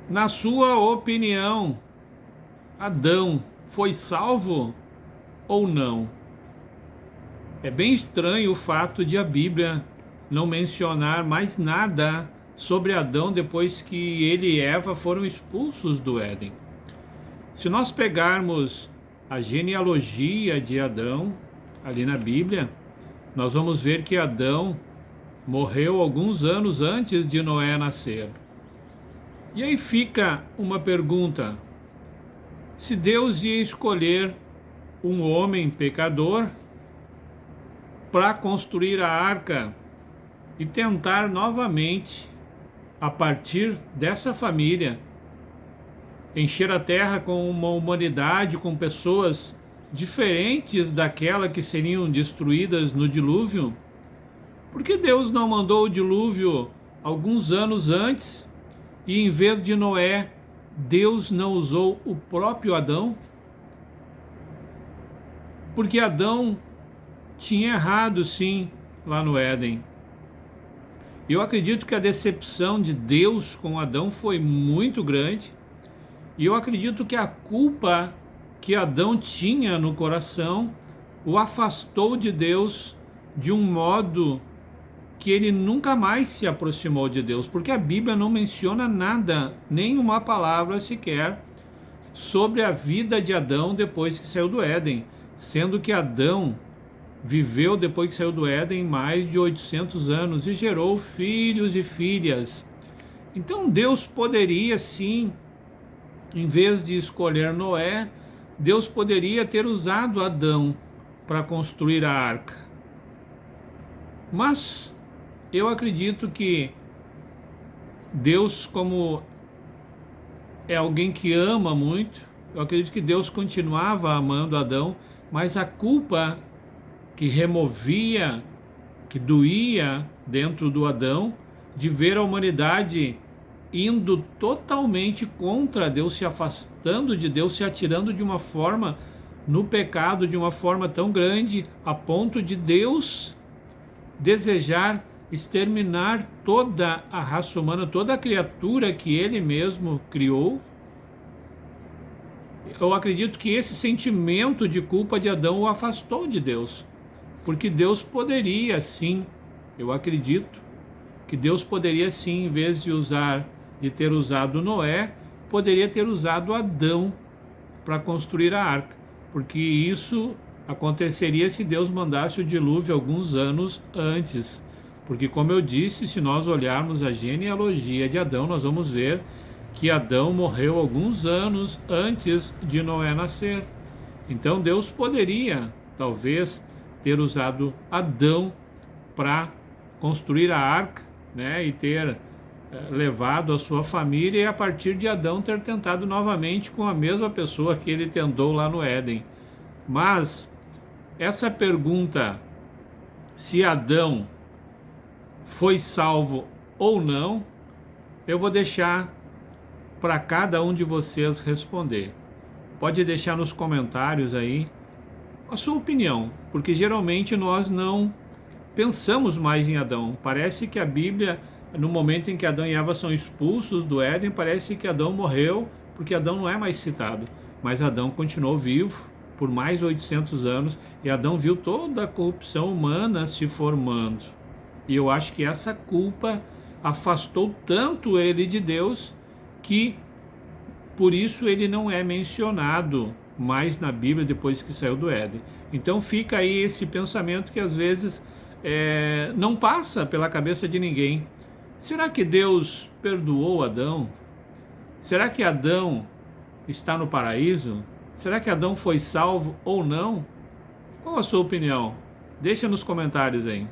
Na sua opinião, Adão foi salvo ou não? É bem estranho o fato de a Bíblia não mencionar mais nada sobre Adão depois que ele e Eva foram expulsos do Éden. Se nós pegarmos a genealogia de Adão ali na Bíblia, nós vamos ver que Adão morreu alguns anos antes de Noé nascer. E aí fica uma pergunta: se Deus ia escolher um homem pecador para construir a arca e tentar novamente, a partir dessa família, encher a terra com uma humanidade, com pessoas diferentes daquela que seriam destruídas no dilúvio? Por que Deus não mandou o dilúvio alguns anos antes e, em vez de Noé, Deus não usou o próprio Adão? Porque Adão tinha errado, sim, lá no Éden. Eu acredito que a decepção de Deus com Adão foi muito grande, e eu acredito que a culpa que Adão tinha no coração o afastou de Deus de um modo que ele nunca mais se aproximou de Deus, porque a Bíblia não menciona nada, nem uma palavra sequer, sobre a vida de Adão depois que saiu do Éden, sendo que Adão viveu depois que saiu do Éden mais de 800 anos e gerou filhos e filhas. Então Deus poderia sim, em vez de escolher Noé, Deus poderia ter usado Adão para construir a arca. Mas eu acredito que Deus, como é alguém que ama muito, eu acredito que Deus continuava amando Adão, mas a culpa que removia, que doía dentro do Adão, de ver a humanidade indo totalmente contra Deus, se afastando de Deus, se atirando de uma forma no pecado, de uma forma tão grande, a ponto de Deus desejar exterminar toda a raça humana, toda a criatura que ele mesmo criou. Eu acredito que esse sentimento de culpa de Adão o afastou de Deus, porque Deus poderia sim, eu acredito que Deus poderia sim, em vez de ter usado Noé, poderia ter usado Adão para construir a arca, porque isso aconteceria se Deus mandasse o dilúvio alguns anos antes. Porque, como eu disse, se nós olharmos a genealogia de Adão, nós vamos ver que Adão morreu alguns anos antes de Noé nascer. Então Deus poderia, talvez, ter usado Adão para construir a arca, né, e ter levado a sua família, e a partir de Adão ter tentado novamente com a mesma pessoa que ele tentou lá no Éden. Mas essa pergunta, se Adão foi salvo ou não, eu vou deixar para cada um de vocês responder. Pode deixar nos comentários aí a sua opinião, porque geralmente nós não pensamos mais em Adão. Parece que a Bíblia, no momento em que Adão e Eva são expulsos do Éden, parece que Adão morreu, porque Adão não é mais citado. Mas Adão continuou vivo por mais 800 anos, e Adão viu toda a corrupção humana se formando. E eu acho que essa culpa afastou tanto ele de Deus, que por isso ele não é mencionado mais na Bíblia depois que saiu do Éden. Então fica aí esse pensamento que às vezes não passa pela cabeça de ninguém. Será que Deus perdoou Adão? Será que Adão está no paraíso? Será que Adão foi salvo ou não? Qual a sua opinião? Deixa nos comentários aí.